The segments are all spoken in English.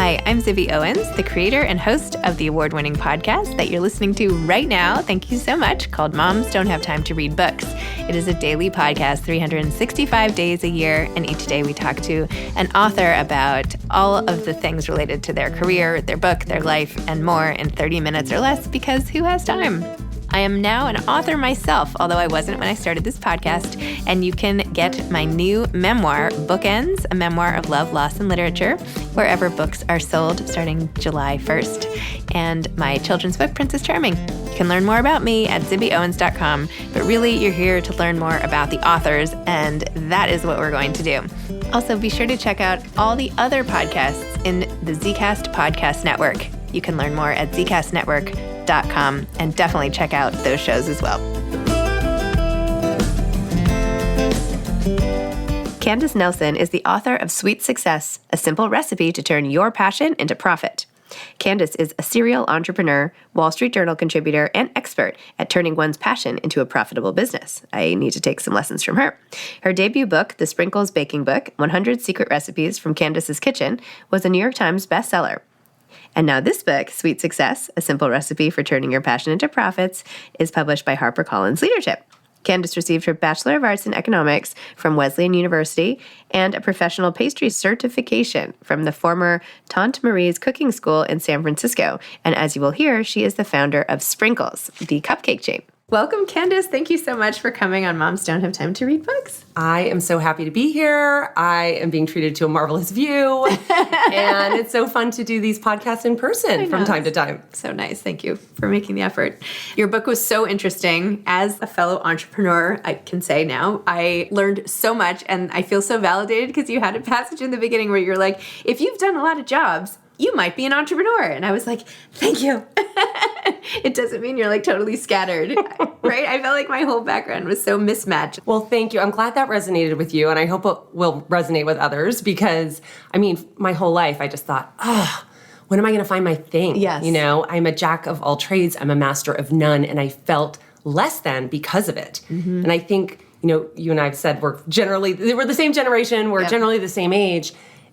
Hi, I'm Zibby Owens, the creator and host of the award-winning podcast that you're listening to right now. Thank you so much, called Moms Don't Have Time to Read Books. It is a daily podcast, 365 days a year, and each day we talk to an author about all of the things related to their career, their book, their life, and more in 30 minutes or less, because who has time? I am now an author myself, although I wasn't when I started this podcast, and you can get my new memoir, Bookends, a memoir of love, loss, and literature, wherever books are sold starting July 1st, and my children's book, Princess Charming. You can learn more about me at zibbyowens.com, but really you're here to learn more about the authors, and that is what we're going to do. Also, be sure to check out all the other podcasts in the Zcast Podcast Network. You can learn more at zcastnetwork.com and definitely check out those shows as well. Candace Nelson is the author of Sweet Success, a simple recipe to turn your passion into profit. Candace is a serial entrepreneur, Wall Street Journal contributor, and expert at turning one's passion into a profitable business. I need to take some lessons from her. Her debut book, The Sprinkles Baking Book, 100 Secret Recipes from Candace's Kitchen, was a New York Times bestseller. And now this book, Sweet Success, a simple recipe for turning your passion into profits, is published by HarperCollins Leadership. Candace received her Bachelor of Arts in Economics from Wesleyan University and a professional pastry certification from the former Tante Marie's Cooking School in San Francisco. And as you will hear, she is the founder of Sprinkles, the cupcake chain. Welcome, Candace. Thank you so much for coming on Moms Don't Have Time to Read Books. I am so happy to be here. I am being treated to a marvelous view. And it's so fun to do these podcasts in person from time to time. So nice. Thank you for making the effort. Your book was so interesting. As a fellow entrepreneur, I can say now, I learned so much and I feel so validated because you had a passage in the beginning where you're like, if you've done a lot of jobs, you might be an entrepreneur. And I was like, thank you. It doesn't mean you're like totally scattered, right? I felt like my whole background was so mismatched. Well, thank you. I'm glad that resonated with you. And I hope it will resonate with others because, I mean, my whole life, I just thought, when am I going to find my thing? Yes. You know, I'm a jack of all trades. I'm a master of none. And I felt less than because of it. Mm-hmm. And I think, you know, you and I have said we're the same generation. We're generally the same age.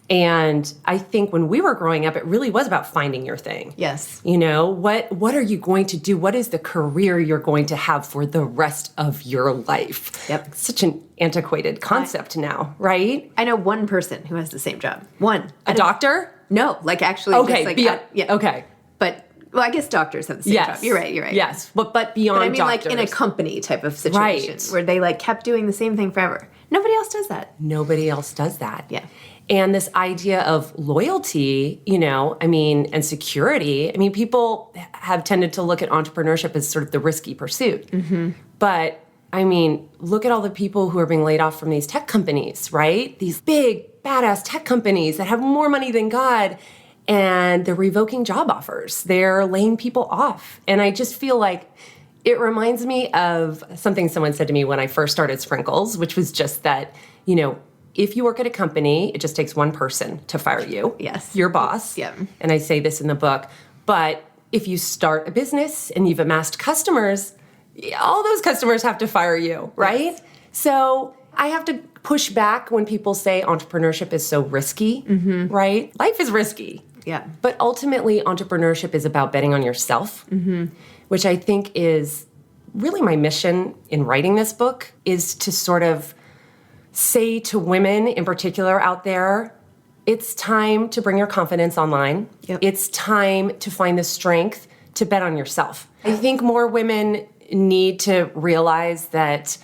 And I think when we were growing up, it really was about finding your thing. Yes. You know, what are you going to do? What is the career you're going to have for the rest of your life? Yep. It's such an antiquated concept now, right? I know one person who has the same job. One. A doctor? No, like actually. Okay. Just like, yeah. Okay. But, well, I guess doctors have the same job. You're right. Yes. But beyond I mean, doctors. like in a company type of situation where they like kept doing the same thing forever. Nobody else does that. Nobody else does that. Yeah. And this idea of loyalty, you know, I mean, and security, I mean, people have tended to look at entrepreneurship as sort of the risky pursuit. Mm-hmm. But, I mean, look at all the people who are being laid off from these tech companies, right? These big, badass tech companies that have more money than God, and they're revoking job offers. They're laying people off. And I just feel like it reminds me of something someone said to me when I first started Sprinkles, which was just that, you know, if you work at a company, it just takes one person to fire you. Yes. Your boss. Yeah. And I say this in the book. But if you start a business and you've amassed customers, all those customers have to fire you, right? Yes. So I have to push back when people say entrepreneurship is so risky, right? Life is risky. Yeah. But ultimately, entrepreneurship is about betting on yourself, which I think is really my mission in writing this book, is to sort of say to women in particular out there, it's time to bring your confidence online. Yep. It's time to find the strength to bet on yourself. I think more women need to realize that,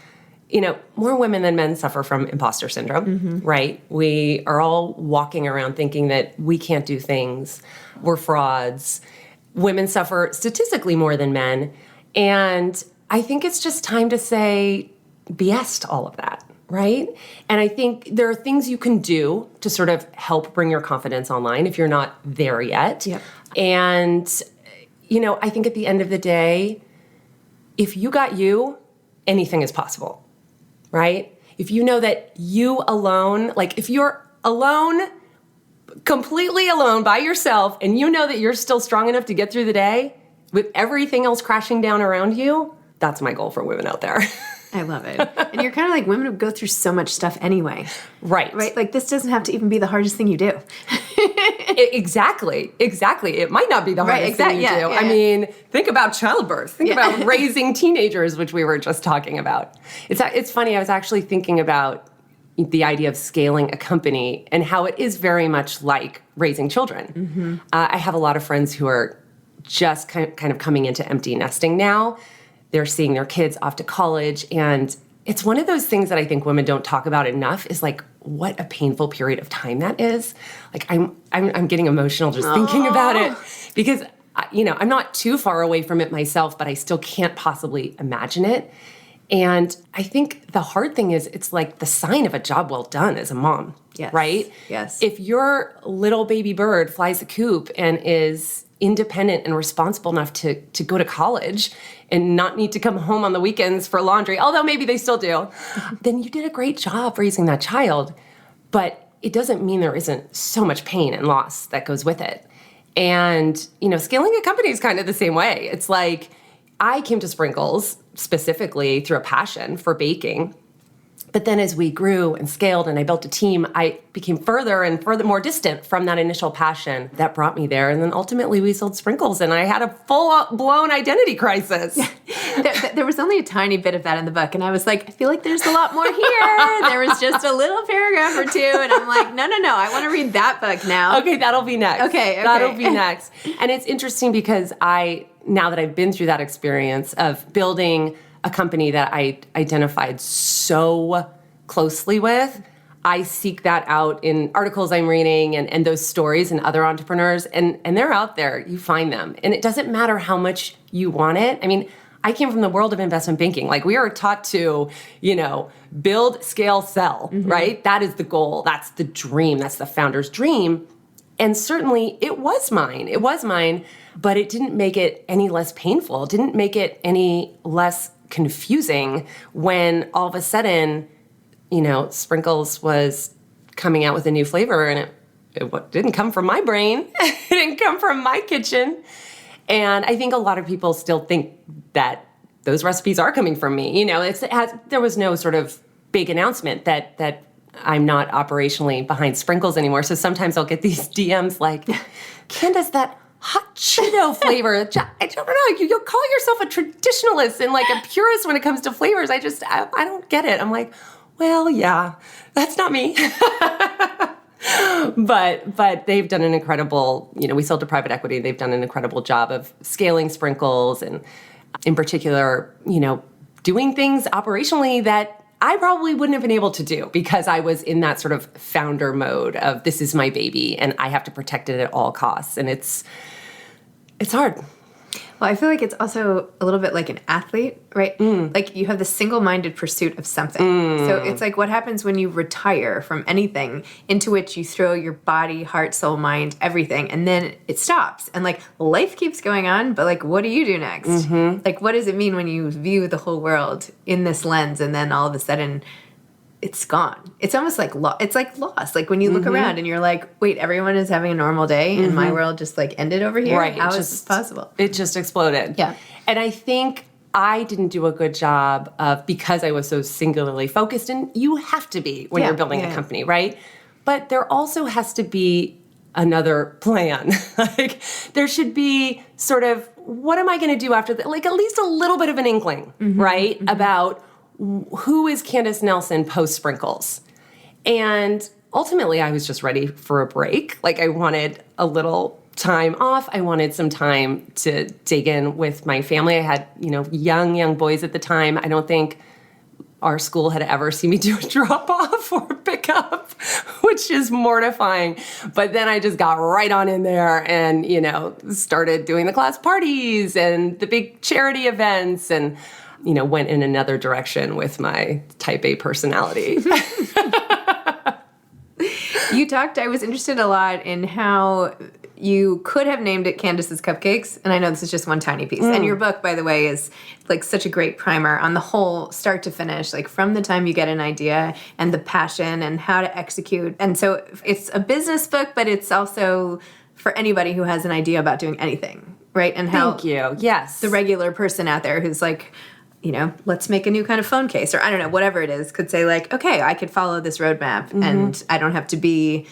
you know, more women than men suffer from imposter syndrome, right? We are all walking around thinking that we can't do things. We're frauds. Women suffer statistically more than men. And I think it's just time to say BS to all of that. Right? And I think there are things you can do to sort of help bring your confidence online if you're not there yet. Yep. And, you know, I think at the end of the day, if you got you, anything is possible, right? If you know that you alone, like if you're alone, completely alone by yourself, and you know that you're still strong enough to get through the day with everything else crashing down around you, that's my goal for women out there. I love it. And you're kind of like, women who go through so much stuff anyway. Right. Right? Like, this doesn't have to even be the hardest thing you do. Exactly. It might not be the hardest thing you do. I mean, think about childbirth. Think about raising teenagers, which we were just talking about. It's funny. I was actually thinking about the idea of scaling a company and how it is very much like raising children. I have a lot of friends who are just kind of coming into empty nesting now. They're seeing their kids off to college, and it's one of those things that I think women don't talk about enough is like what a painful period of time that is. Like I'm getting emotional just thinking about it because I'm not too far away from it myself, but I still can't possibly imagine it. And I think the hard thing is it's like the sign of a job well done as a mom, right? Yes. If your little baby bird flies the coop and is independent and responsible enough to go to college and not need to come home on the weekends for laundry, although maybe they still do, then you did a great job raising that child. But it doesn't mean there isn't so much pain and loss that goes with it. And, scaling a company is kind of the same way. It's like I came to Sprinkles specifically through a passion for baking. But then as we grew and scaled and I built a team, I became further and further more distant from that initial passion that brought me there. And then ultimately we sold Sprinkles and I had a full-blown identity crisis. There was only a tiny bit of that in the book. And I was like, I feel like there's a lot more here. There was just a little paragraph or two. And I'm like, no. I want to read that book now. Okay, that'll be next. Okay. That'll be next. And it's interesting because now that I've been through that experience of building a company that I identified so closely with, I seek that out in articles I'm reading and those stories and other entrepreneurs, and they're out there. You find them. And it doesn't matter how much you want it. I mean, I came from the world of investment banking. Like we are taught to, build, scale, sell, right? That is the goal. That's the dream. That's the founder's dream. And certainly it was mine, but it didn't make it any less painful. It didn't make it any less confusing when all of a sudden, Sprinkles was coming out with a new flavor and it didn't come from my brain. It didn't come from my kitchen. And I think a lot of people still think that those recipes are coming from me. There was no sort of big announcement that I'm not operationally behind Sprinkles anymore. So sometimes I'll get these DMs like, Candace, that hot Cheeto flavor. I don't know. You call yourself a traditionalist and like a purist when it comes to flavors. I don't get it. I'm like, well, yeah, that's not me. But they've done an incredible, we sold to private equity. They've done an incredible job of scaling Sprinkles and in particular, doing things operationally that I probably wouldn't have been able to do because I was in that sort of founder mode of this is my baby and I have to protect it at all costs. And it's hard. Well, I feel like it's also a little bit like an athlete, right? Like you have the single-minded pursuit of something. So it's like what happens when you retire from anything into which you throw your body, heart, soul, mind, everything, and then it stops. And like life keeps going on, but like what do you do next? Like what does it mean when you view the whole world in this lens and then all of a sudden it's gone? It's almost like it's like lost. Like when you look around and you're like, wait, everyone is having a normal day and my world just like ended over here? Right. How is this possible? It just exploded. Yeah. And I think I didn't do a good job of, because I was so singularly focused, and you have to be when you're building a company, right? But there also has to be another plan. Like there should be sort of, what am I going to do after that? Like at least a little bit of an inkling, right? About who is Candace Nelson post Sprinkles? And ultimately, I was just ready for a break. Like I wanted a little time off. I wanted some time to dig in with my family. I had, young boys at the time. I don't think our school had ever seen me do a drop off or pick up, which is mortifying. But then I just got right on in there and, started doing the class parties and the big charity events and went in another direction with my type A personality. I was interested a lot in how you could have named it Candace's Cupcakes, and I know this is just one tiny piece. And your book, by the way, is like such a great primer on the whole start to finish, like from the time you get an idea and the passion and how to execute. And so it's a business book, but it's also for anybody who has an idea about doing anything, right? And how Thank you. Yes. The regular person out there who's like, let's make a new kind of phone case, or I don't know, whatever it is, could say like, okay, I could follow this roadmap and I don't have to be,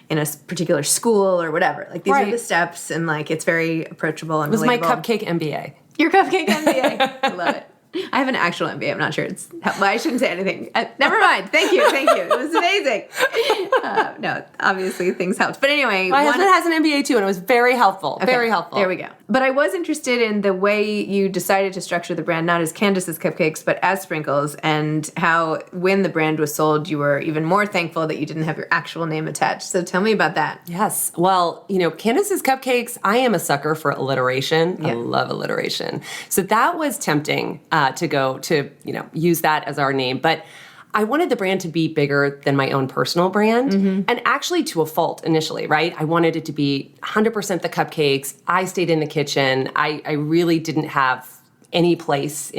in a particular school or whatever. Like these are Right. the steps, and like it's very approachable and It was my relatable. Cupcake MBA. Your Cupcake MBA. I love it. I have an actual MBA. I'm not sure it's. Well, I shouldn't say anything. Never mind. Thank you. It was amazing. No, obviously things helped. But anyway, My husband has an MBA too, and it was very helpful. Okay, Very helpful. There we go. But I was interested in the way you decided to structure the brand, not as Candace's Cupcakes, but as Sprinkles, and how when the brand was sold, you were even more thankful that you didn't have your actual name attached. So tell me about that. Yes. Well, Candace's Cupcakes, I am a sucker for alliteration. Yeah. I love alliteration. So that was tempting to go to, use that as our name. But I wanted the brand to be bigger than my own personal brand, and actually to a fault initially, right? I wanted it to be 100% the cupcakes. I stayed in the kitchen. I really didn't have any place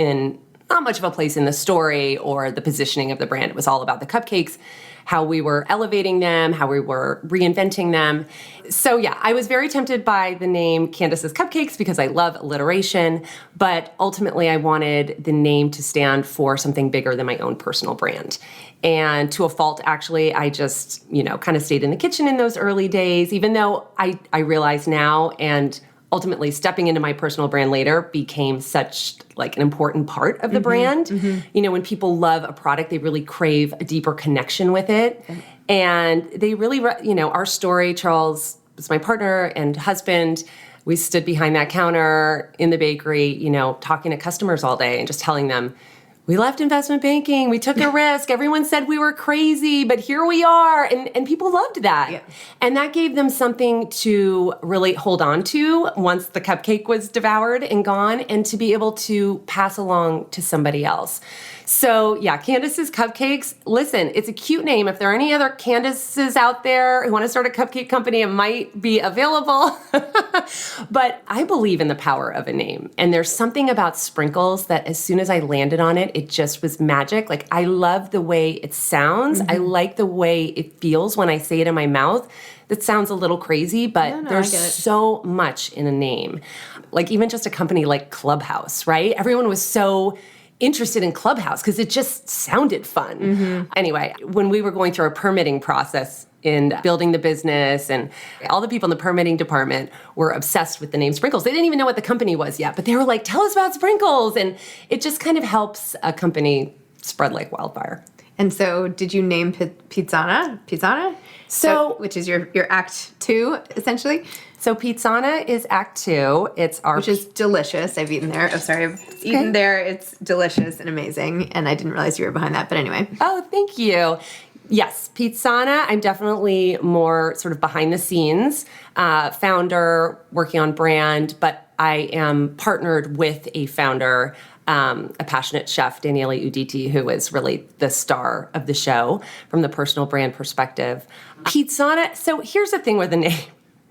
not much of a place in the story or the positioning of the brand. It was all about the cupcakes, how we were elevating them, how we were reinventing them. So yeah, I was very tempted by the name Candace's Cupcakes because I love alliteration, but ultimately I wanted the name to stand for something bigger than my own personal brand. And to a fault, actually, I just, kind of stayed in the kitchen in those early days, even though I realize now, and ultimately stepping into my personal brand later became such like an important part of the brand. When people love a product, they really crave a deeper connection with it. And they really, our story, Charles was my partner and husband. We stood behind that counter in the bakery, talking to customers all day and just telling them, we left investment banking. We took a risk. Everyone said we were crazy, but here we are. And people loved that. Yeah. And that gave them something to really hold on to once the cupcake was devoured and gone, and to be able to pass along to somebody else. So yeah, Candace's Cupcakes. Listen, it's a cute name. If there are any other Candaces out there who want to start a cupcake company, it might be available. But I believe in the power of a name. And there's something about Sprinkles that as soon as I landed on it, it just was magic. Like, I love the way it sounds. I like the way it feels when I say it in my mouth. That sounds a little crazy, but there's so much in a name. Like even just a company like Clubhouse, right? Everyone was so interested in Clubhouse because it just sounded fun. Anyway, when we were going through our permitting process in building the business, and all the people in the permitting department were obsessed with the name Sprinkles. They didn't even know what the company was yet, but they were like, tell us about Sprinkles. And it just kind of helps a company spread like wildfire. And so did you name Pizzana? So which is your act 2, essentially? So Pizzana is Act 2. Which is delicious. I've eaten there. Oh, sorry. I've eaten there. It's delicious and amazing. And I didn't realize you were behind that. But anyway. Oh, thank you. Yes, Pizzana, I'm definitely more sort of behind the scenes, founder, working on brand, but I am partnered with a founder, a passionate chef, Daniele Uditi, who is really the star of the show from the personal brand perspective. Pizzana, so here's the thing with the name.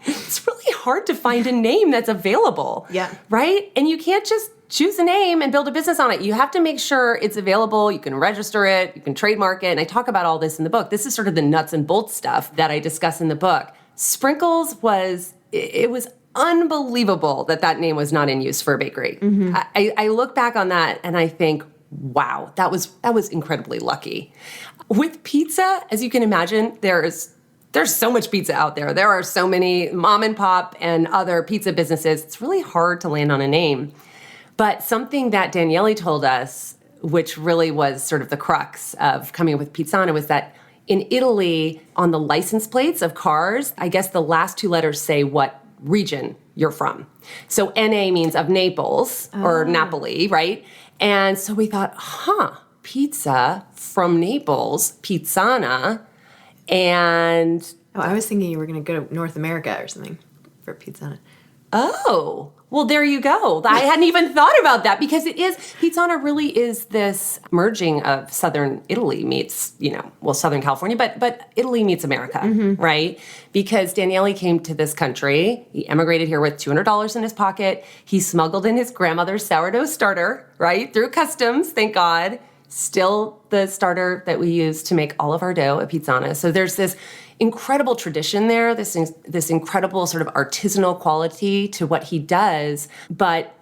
It's really hard to find a name that's available. Yeah. Right? And you can't just choose a name and build a business on it. You have to make sure it's available. You can register it. You can trademark it. And I talk about all this in the book. This is sort of the nuts and bolts stuff that I discuss in the book. Sprinkles was unbelievable that name was not in use for a bakery. I look back on that and I think, wow, that was incredibly lucky. With pizza, as you can imagine, there's so much pizza out there. There are so many mom and pop and other pizza businesses. It's really hard to land on a name. But something that Daniele told us, which really was sort of the crux of coming up with Pizzana, was that in Italy, on the license plates of cars, I guess the last 2 letters say what region you're from. So NA means of Naples or Napoli, right? And so we thought, pizza from Naples, Pizzana. And I was thinking you were going to go to North America or something for Pizzana. Oh, well, there you go. I hadn't even thought about that because Pizzana really is this merging of Southern Italy meets, Southern California, but Italy meets America, right? Because Daniele came to this country. He emigrated here with $200 in his pocket. He smuggled in his grandmother's sourdough starter, right? Through customs, thank God. Still the starter that we use to make all of our dough at Pizzana. So there's this incredible tradition there, this incredible sort of artisanal quality to what he does, but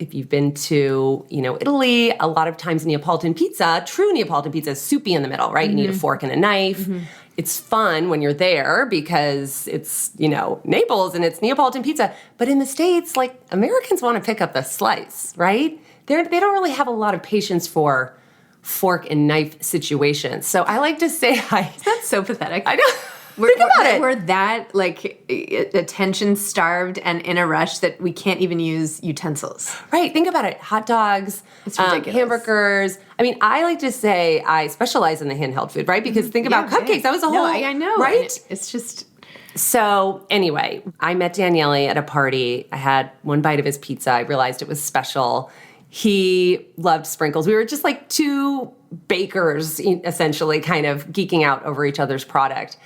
if you've been to, Italy, a lot of times Neapolitan pizza, true Neapolitan pizza is soupy in the middle, right? You need a fork and a knife. It's fun when you're there because it's, Naples and it's Neapolitan pizza. But in the States, like, Americans want to pick up the slice, right? They don't really have a lot of patience for fork and knife situations. So I like to say That's so pathetic. I know. Think about it. We're that, like, attention starved and in a rush that we can't even use utensils. Right. Think about it. Hot dogs, It's ridiculous. hamburgers. I mean, I like to say I specialize in the handheld food, right? Because think about cupcakes. That was a whole, I know. Right? It's just... So anyway, I met Daniele at a party. I had one bite of his pizza. I realized it was special. He loved Sprinkles. We were just like two bakers, essentially, kind of geeking out over each other's product.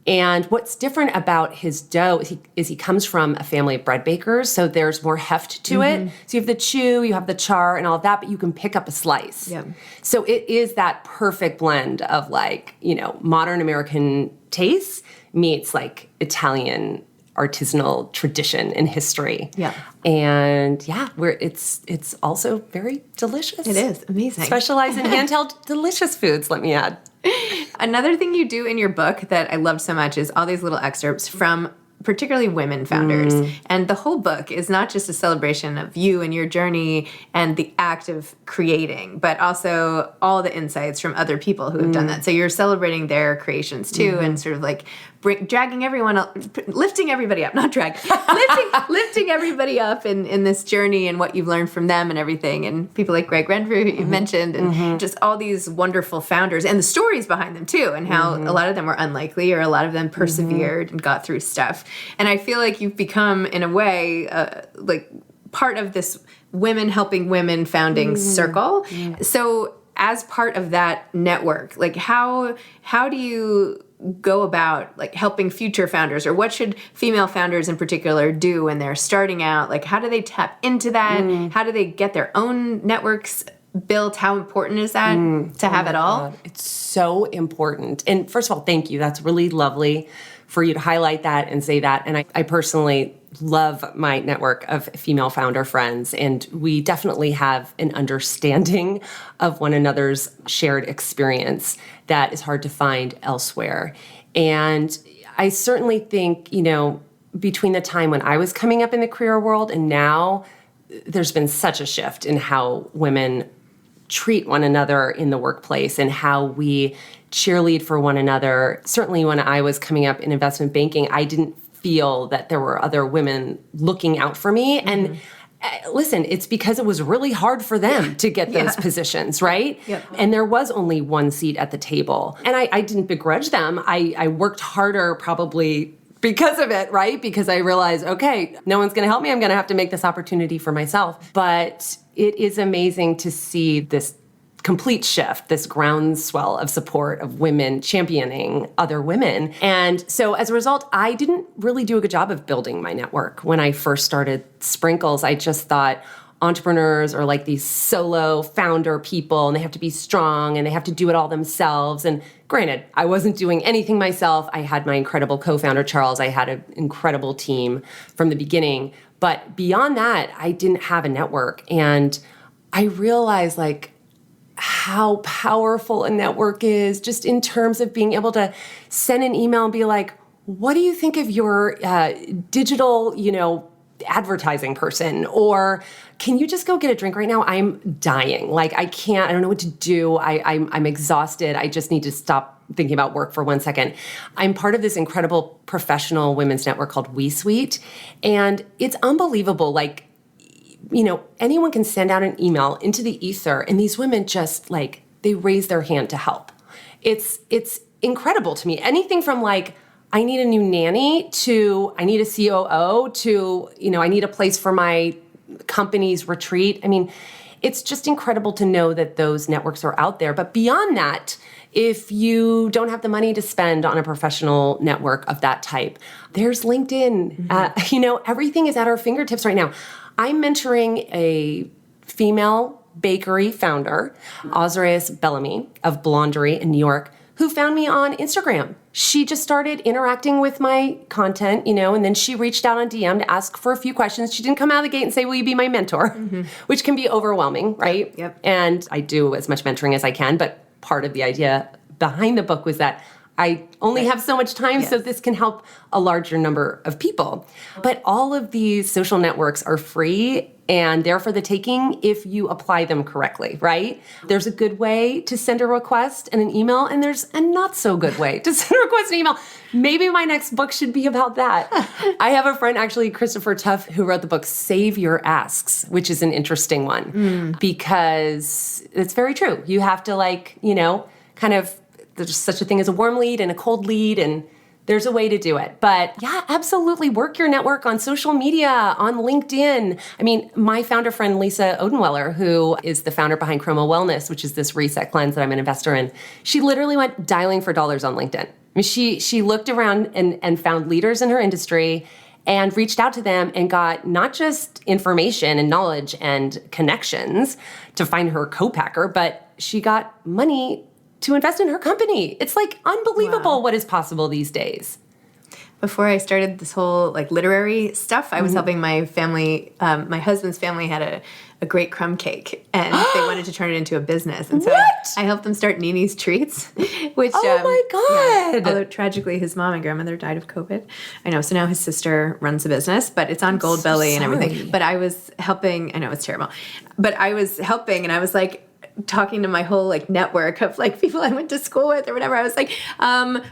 And what's different about his dough is he comes from a family of bread bakers, so there's more heft to it. So you have the chew, you have the char, and all of that, but you can pick up a slice. Yeah. So it is that perfect blend of, like, modern American tastes meets, like, Italian artisanal tradition and history. Yeah. And it's also very delicious. It is amazing. Specialize in handheld delicious foods, let me add. Another thing you do in your book that I loved so much is all these little excerpts from particularly women founders. And the whole book is not just a celebration of you and your journey and the act of creating, but also all the insights from other people who have done that. So you're celebrating their creations too, and sort of like dragging everyone up, lifting everybody up, not dragging, lifting everybody up in this journey and what you've learned from them and everything. And people like Greg Renfrew, who you mentioned, and just all these wonderful founders and the stories behind them too, and how a lot of them were unlikely or a lot of them persevered and got through stuff. And I feel like you've become, in a way, like part of this women helping women founding circle. So as part of that network, like how do you go about, like, helping future founders, or what should female founders in particular do when they're starting out? Like, how do they tap into that? How do they get their own networks built? How important is that to have it all? God. It's so important. And first of all, thank you. That's really lovely for you to highlight that and say that. And I personally love my network of female founder friends, and we definitely have an understanding of one another's shared experience that is hard to find elsewhere. And I certainly think, between the time when I was coming up in the career world and now, there's been such a shift in how women treat one another in the workplace and how we cheerlead for one another. Certainly when I was coming up in investment banking, I didn't feel that there were other women looking out for me. And listen, it's because it was really hard for them to get those positions, right? Yep. And there was only one seat at the table. And I didn't begrudge them. I worked harder probably because of it, right? Because I realized, okay, no one's going to help me. I'm going to have to make this opportunity for myself. But it is amazing to see this complete shift, this groundswell of support of women championing other women. And so as a result, I didn't really do a good job of building my network. When I first started Sprinkles, I just thought entrepreneurs are like these solo founder people, and they have to be strong and they have to do it all themselves. And granted, I wasn't doing anything myself. I had my incredible co-founder, Charles. I had an incredible team from the beginning. But beyond that, I didn't have a network. And I realized, like, how powerful a network is, just in terms of being able to send an email and be like, what do you think of your digital, advertising person? Or can you just go get a drink right now? I'm dying. Like, I don't know what to do. I'm exhausted. I just need to stop thinking about work for 1 second. I'm part of this incredible professional women's network called We Suite. And it's unbelievable. Like, anyone can send out an email into the ether, and these women just, like, they raise their hand to help. It's incredible to me. Anything from, like, I need a new nanny to I need a COO to, I need a place for my company's retreat. I mean, it's just incredible to know that those networks are out there. But beyond that, if you don't have the money to spend on a professional network of that type, there's LinkedIn. Everything is at our fingertips right now. I'm mentoring a female bakery founder, Azraeus Bellamy of Blondery in New York, who found me on Instagram. she just started interacting with my content, and then she reached out on DM to ask for a few questions. She didn't come out of the gate and say, will you be my mentor? Which can be overwhelming, right? Yep. And I do as much mentoring as I can, but part of the idea behind the book was that I only have so much time, so this can help a larger number of people. But all of these social networks are free and they're for the taking if you apply them correctly, right? There's a good way to send a request and an email, and there's a not so good way to send a request and email. Maybe my next book should be about that. I have a friend, actually, Christopher Tuff, who wrote the book Save Your Asks, which is an interesting one because it's very true. You have to kind of, there's such a thing as a warm lead and a cold lead, and there's a way to do it. But yeah, absolutely work your network on social media, on LinkedIn. I mean, my founder friend, Lisa Odenweller, who is the founder behind Chroma Wellness, which is this reset cleanse that I'm an investor in, she literally went dialing for dollars on LinkedIn. I mean, she looked around and found leaders in her industry and reached out to them and got not just information and knowledge and connections to find her co-packer, but she got money to invest in her company. It's unbelievable what is possible these days. Before I started this whole literary stuff, I was helping my family. My husband's family had a great crumb cake, and they wanted to turn it into a business. And so I helped them start Nini's Treats, which my God! Yeah, although tragically his mom and grandmother died of COVID. I know. So now his sister runs the business, but it's on Goldbelly and everything. But I was helping. I know it's terrible, but I was helping, and I was talking to my whole network of people I went to school with or whatever. I was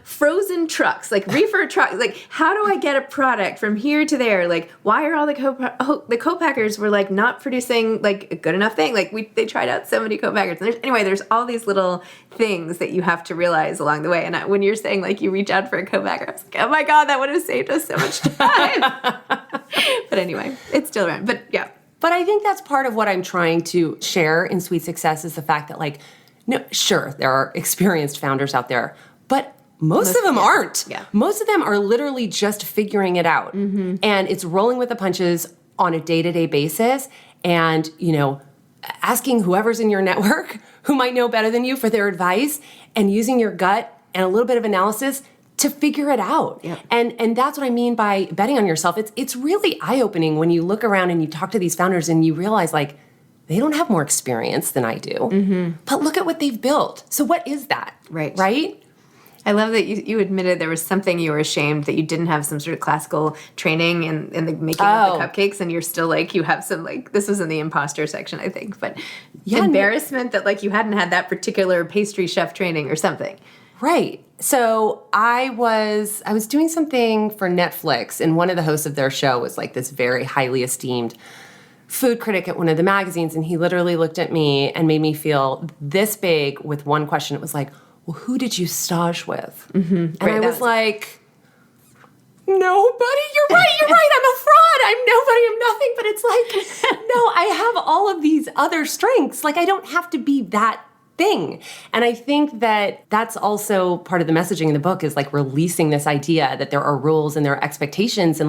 frozen trucks, reefer trucks. How do I get a product from here to there? Why are all the co-packers were not producing a good enough thing? They tried out so many co-packers. And there's all these little things that you have to realize along the way. And when you're saying you reach out for a co-packer, I was oh my God, that would have saved us so much time. But anyway, it's still around. But yeah. But I think that's part of what I'm trying to share in Sweet Success is the fact that, no, sure, there are experienced founders out there, but most of them aren't. Yeah. Most of them are literally just figuring it out. And it's rolling with the punches on a day-to-day basis and, asking whoever's in your network who might know better than you for their advice and using your gut and a little bit of analysis to figure it out. Yep. And that's what I mean by betting on yourself. It's really eye-opening when you look around and you talk to these founders and you realize they don't have more experience than I do. But look at what they've built. So what is that? Right. Right? I love that you admitted there was something you were ashamed that you didn't have some sort of classical training in the making of the cupcakes, and you're still you have some this was in the imposter section, I think, but embarrassment that you hadn't had that particular pastry chef training or something. Right. So I was doing something for Netflix, and one of the hosts of their show was this very highly esteemed food critic at one of the magazines, and he literally looked at me and made me feel this big with one question. It was well, who did you stage with? And I was nobody. You're right. I'm a fraud. I'm nobody. I'm nothing. But it's no, I have all of these other strengths. I don't have to be that thing. And I think that that's also part of the messaging in the book is releasing this idea that there are rules and there are expectations and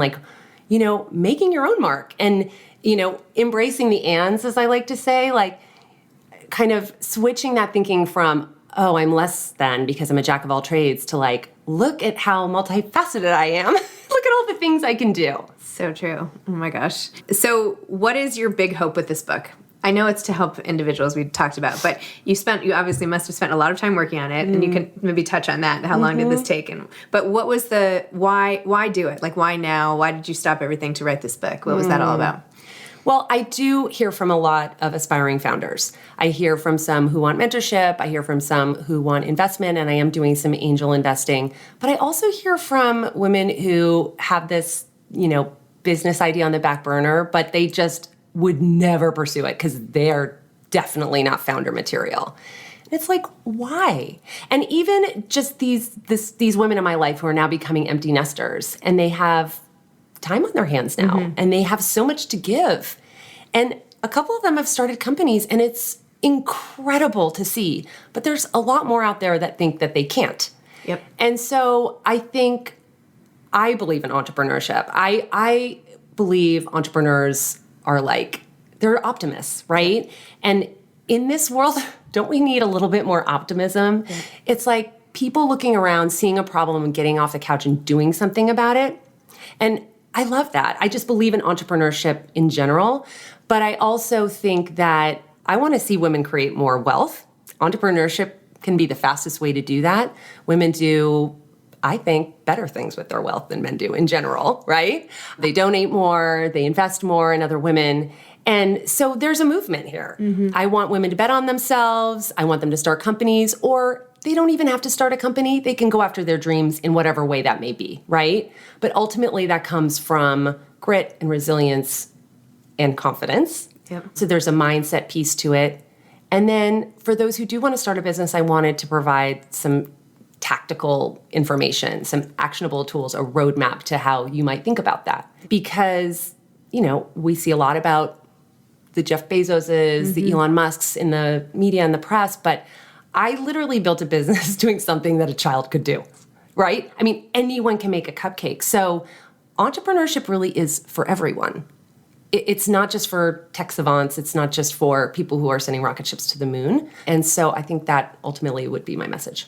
making your own mark and, embracing the ands, as I like to say, kind of switching that thinking from, oh, I'm less than because I'm a jack of all trades to look at how multifaceted I am. Look at all the things I can do. So true. Oh my gosh. So what is your big hope with this book? I know it's to help individuals we talked about, but you obviously must have spent a lot of time working on it, and you can maybe touch on that. How long did this take? But what was why do it? Why now? Why did you stop everything to write this book? What was that all about? Well, I do hear from a lot of aspiring founders. I hear from some who want mentorship. I hear from some who want investment, and I am doing some angel investing. But I also hear from women who have this, business idea on the back burner, but they just would never pursue it because they're definitely not founder material. And it's why? And even just these women in my life who are now becoming empty nesters, and they have time on their hands now, and they have so much to give. And a couple of them have started companies, and it's incredible to see. But there's a lot more out there that think that they can't. Yep. And so I believe in entrepreneurship. I believe entrepreneurs are they're optimists, right? And in this world, don't we need a little bit more optimism? Yeah. It's people looking around, seeing a problem and getting off the couch and doing something about it. And I love that. I just believe in entrepreneurship in general. But I also think that I want to see women create more wealth. Entrepreneurship can be the fastest way to do that. Women do, I think, better things with their wealth than men do in general, right? They donate more, they invest more in other women. And so there's a movement here. I want women to bet on themselves. I want them to start companies, or they don't even have to start a company. They can go after their dreams in whatever way that may be, right? But ultimately that comes from grit and resilience and confidence. Yep. So there's a mindset piece to it. And then for those who do want to start a business, I wanted to provide some tactical information, some actionable tools, a roadmap to how you might think about that. Because, we see a lot about the Jeff Bezoses, the Elon Musks in the media and the press, but I literally built a business doing something that a child could do, right? I mean, anyone can make a cupcake. So entrepreneurship really is for everyone. It's not just for tech savants. It's not just for people who are sending rocket ships to the moon. And so I think that ultimately would be my message.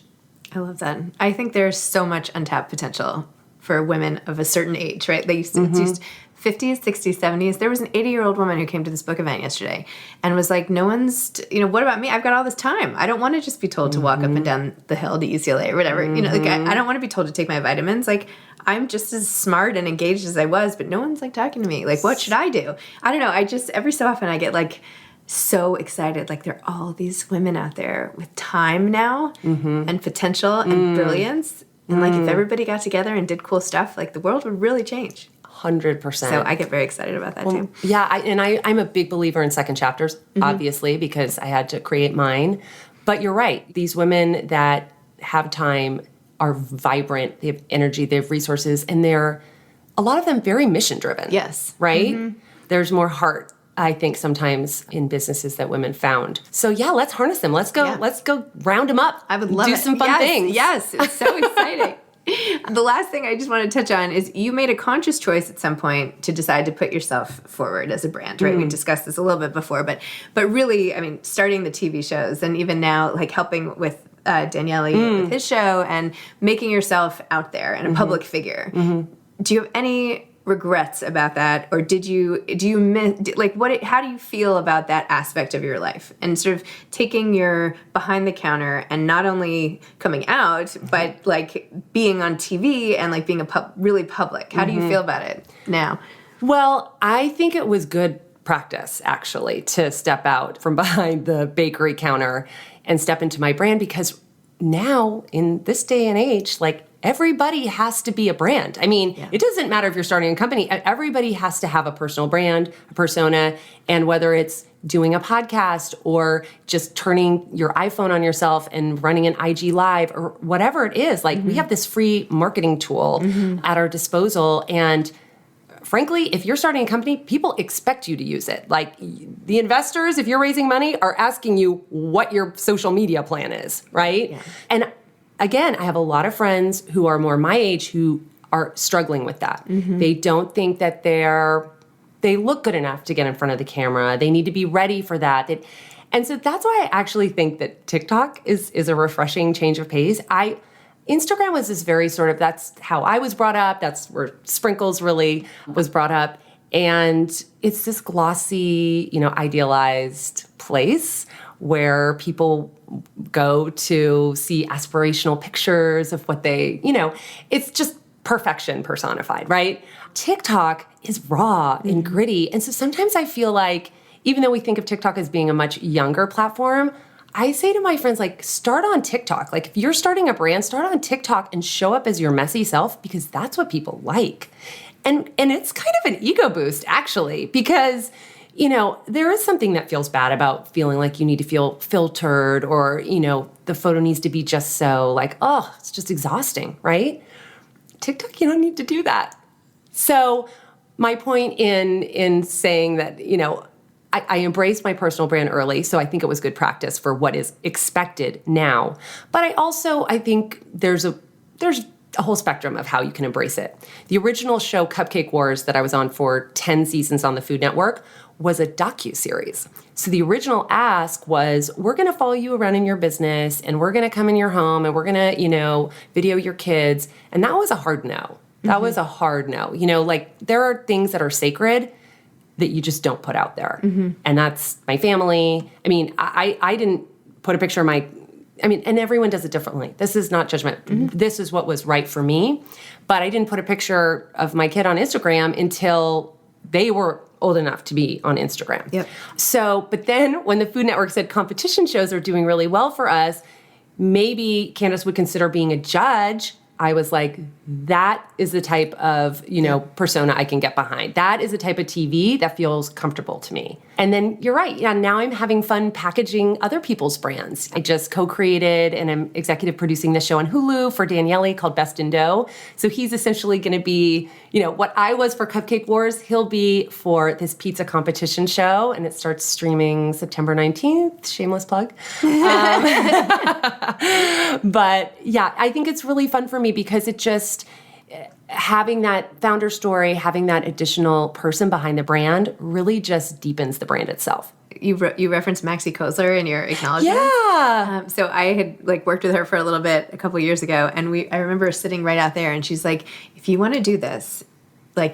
I love that. I think there's so much untapped potential for women of a certain age, right? It's used 50s, 60s, 70s. There was an 80-year-old woman who came to this book event yesterday and was like, no one's, what about me? I've got all this time. I don't want to just be told to walk up and down the hill to UCLA or whatever. I don't want to be told to take my vitamins. Like, I'm just as smart and engaged as I was, but no one's like talking to me. Like, what should I do? I don't know. I just, every so often I get like so excited. Like, there are all these women out there with time now and potential and brilliance. And like, if everybody got together and did cool stuff, like the world would really change. 100%. So I get very excited about that too. Yeah, I'm a big believer in second chapters, obviously, because I had to create mine. But you're right. These women that have time are vibrant, they have energy, they have resources, and they're, a lot of them, very mission-driven. Yes. Right? There's more heart, I think, sometimes in businesses that women found. So yeah, let's harness them. Let's go round them up. I would love do it. some fun things. Yes, it's so exciting. The last thing I just want to touch on is you made a conscious choice at some point to decide to put yourself forward as a brand, right? We discussed this a little bit before, but really, I mean, starting the TV shows and even now, like helping with Daniele with his show and making yourself out there and a public figure. Do you have any regrets about that, or do you miss, like, how do you feel about that aspect of your life and sort of taking your behind the counter and not only coming out but like being on TV and like being really public? How do you feel about it now? Well, I think it was good practice, actually, to step out from behind the bakery counter and step into my brand, because now in this day and age, like, everybody has to be a brand. I mean, It doesn't matter if you're starting a company. Everybody has to have a personal brand, a persona, and whether it's doing a podcast or just turning your iPhone on yourself and running an IG Live or whatever it is, like, we have this free marketing tool at our disposal. And frankly, if you're starting a company, people expect you to use it. Like, the investors, if you're raising money, are asking you what your social media plan is, right? Yeah. And again, I have a lot of friends who are more my age who are struggling with that. They don't think that they look good enough to get in front of the camera. They need to be ready for that. And so that's why I actually think that TikTok is a refreshing change of pace. Instagram was this very sort of, that's how I was brought up. That's where Sprinkles really was brought up. And it's this glossy, idealized place where people go to see aspirational pictures of what they, it's just perfection personified, right? TikTok is raw and gritty. And so sometimes I feel like, even though we think of TikTok as being a much younger platform, I say to my friends, like, start on TikTok. Like, if you're starting a brand, start on TikTok and show up as your messy self, because that's what people like. And it's kind of an ego boost, actually, because there is something that feels bad about feeling like you need to feel filtered, or, the photo needs to be just so, like, oh, it's just exhausting, right? TikTok, you don't need to do that. So my point in saying that, I embraced my personal brand early, so I think it was good practice for what is expected now. But I think a whole spectrum of how you can embrace it. The original show, Cupcake Wars, that I was on for 10 seasons on the Food Network, was a docuseries. So the original ask was, we're going to follow you around in your business, and we're going to come in your home, and we're going to, video your kids. And that was a hard no. That was a hard no. Like, there are things that are sacred that you just don't put out there. And that's my family. I mean, I didn't put a picture of and everyone does it differently. This is not judgment. This is what was right for me. But I didn't put a picture of my kid on Instagram until they were old enough to be on Instagram. Yep. So, but then when the Food Network said competition shows are doing really well for us, maybe Candace would consider being a judge. I was like, that is the type of, persona I can get behind. That is the type of TV that feels comfortable to me. And then you're right. Yeah, now I'm having fun packaging other people's brands. I just co-created and I'm executive producing this show on Hulu for Daniele called Best in Dough. So he's essentially going to be, what I was for Cupcake Wars, he'll be for this pizza competition show. And it starts streaming September 19th. Shameless plug. But yeah, I think it's really fun for me because it just, having that founder story, having that additional person behind the brand really just deepens the brand itself. You referenced Maxie Kozler in your acknowledgments. Yeah. So I had worked with her for a little bit a couple years ago, and I remember sitting right out there, and she's like, "If you want to do this,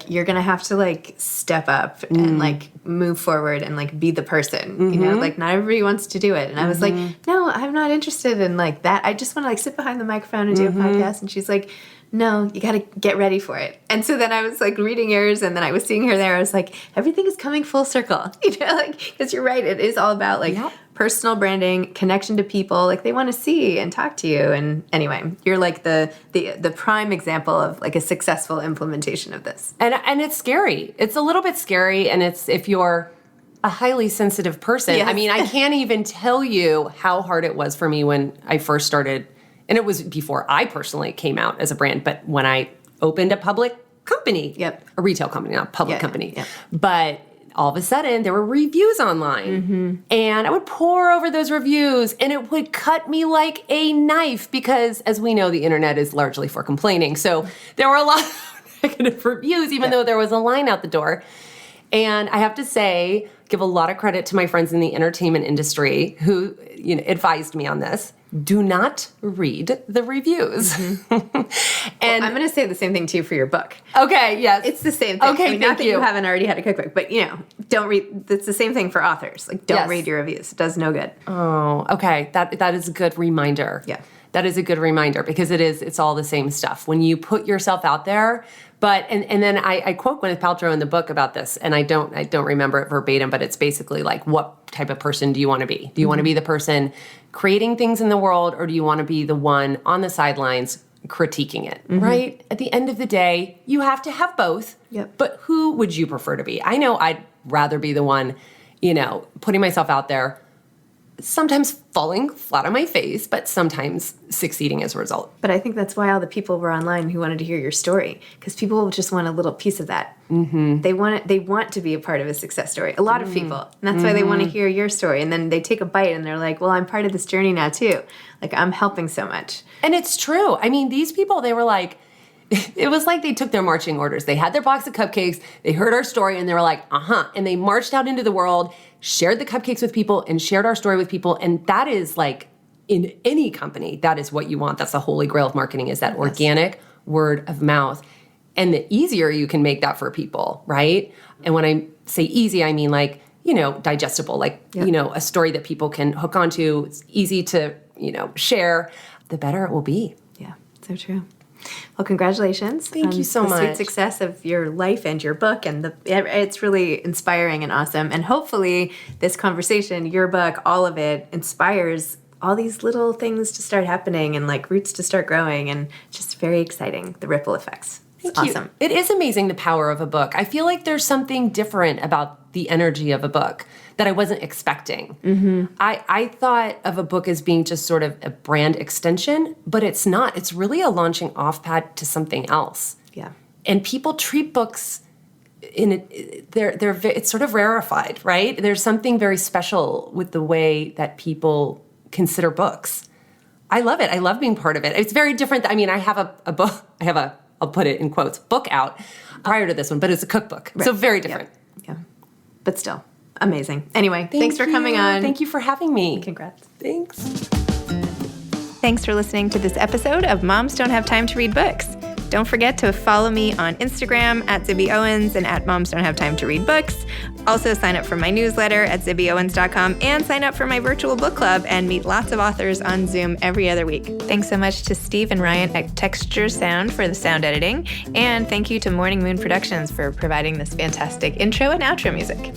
you're gonna have to step up and move forward and be the person. Not everybody wants to do it." And I was like, "No, I'm not interested in that. I just want to sit behind the microphone and do a podcast." And she's like, "No, you got to get ready for it." And so then I was reading yours, and then I was seeing her there. I was like, everything is coming full circle, because you're right. It is all about personal branding, connection to people. They want to see and talk to you. And anyway, you're the prime example of a successful implementation of this. And it's scary. It's a little bit scary. And it's, if you're a highly sensitive person, Yes. I mean, I can't even tell you how hard it was for me when I first started. And it was before I personally came out as a brand, but when I opened a public company, a retail company, not a public company, but all of a sudden there were reviews online and I would pour over those reviews and it would cut me like a knife because, as we know, the internet is largely for complaining. So there were a lot of negative reviews, even though there was a line out the door. And I have to say, give a lot of credit to my friends in the entertainment industry who advised me on this. Do not read the reviews. And I'm going to say the same thing to you for your book. Okay, yes. It's the same thing. Okay, not that you haven't already had a cookbook, but don't read. It's the same thing for authors. Don't read your reviews. It does no good. Oh, okay. That is a good reminder. Yeah. That is a good reminder because it's all the same stuff. When you put yourself out there, and then I quote Gwyneth Paltrow in the book about this, and I don't remember it verbatim, but it's basically what type of person do you want to be? Do you want to be the person creating things in the world, or do you want to be the one on the sidelines critiquing it, right? At the end of the day, you have to have both, but who would you prefer to be? I know I'd rather be the one, putting myself out there, sometimes falling flat on my face, but sometimes succeeding as a result. But I think that's why all the people were online who wanted to hear your story, because people just want a little piece of that. They want to be a part of a success story. A lot of people. And that's why they want to hear your story. And then they take a bite and they're like, well, I'm part of this journey now too. I'm helping so much. And it's true. I mean, these people, they were like, it was like they took their marching orders. They had their box of cupcakes, they heard our story, and they were like, and they marched out into the world, shared the cupcakes with people, and shared our story with people. And that is in any company, that is what you want. That's the holy grail of marketing, is that organic word of mouth. And the easier you can make that for people, right? And when I say easy, I mean digestible, a story that people can hook onto. It's easy to, share, the better it will be. Yeah, so true. Well, congratulations. Thank you so much. The sweet success of your life and your book, and it's really inspiring and awesome. And hopefully this conversation, your book, all of it inspires all these little things to start happening and roots to start growing, and just very exciting, the ripple effects. It's awesome. It is amazing, the power of a book. I feel like there's something different about the energy of a book that I wasn't expecting. I thought of a book as being just sort of a brand extension, but it's not. It's really a launching off pad to something else. Yeah. And people treat books it's sort of rarefied, right? There's something very special with the way that people consider books. I love it. I love being part of it. It's very different. I mean, I have a book, I'll put it in quotes, book out prior to this one, but it's a cookbook. Right. So very different. Yeah. But still, amazing. Anyway, thanks for coming on. Thank you for having me. Congrats. Thanks. Thanks for listening to this episode of Moms Don't Have Time to Read Books. Don't forget to follow me on Instagram at Zibby Owens and at Moms Don't Have Time to Read Books. Also sign up for my newsletter at zibbyowens.com and sign up for my virtual book club and meet lots of authors on Zoom every other week. Thanks so much to Steve and Ryan at Texture Sound for the sound editing. And thank you to Morning Moon Productions for providing this fantastic intro and outro music.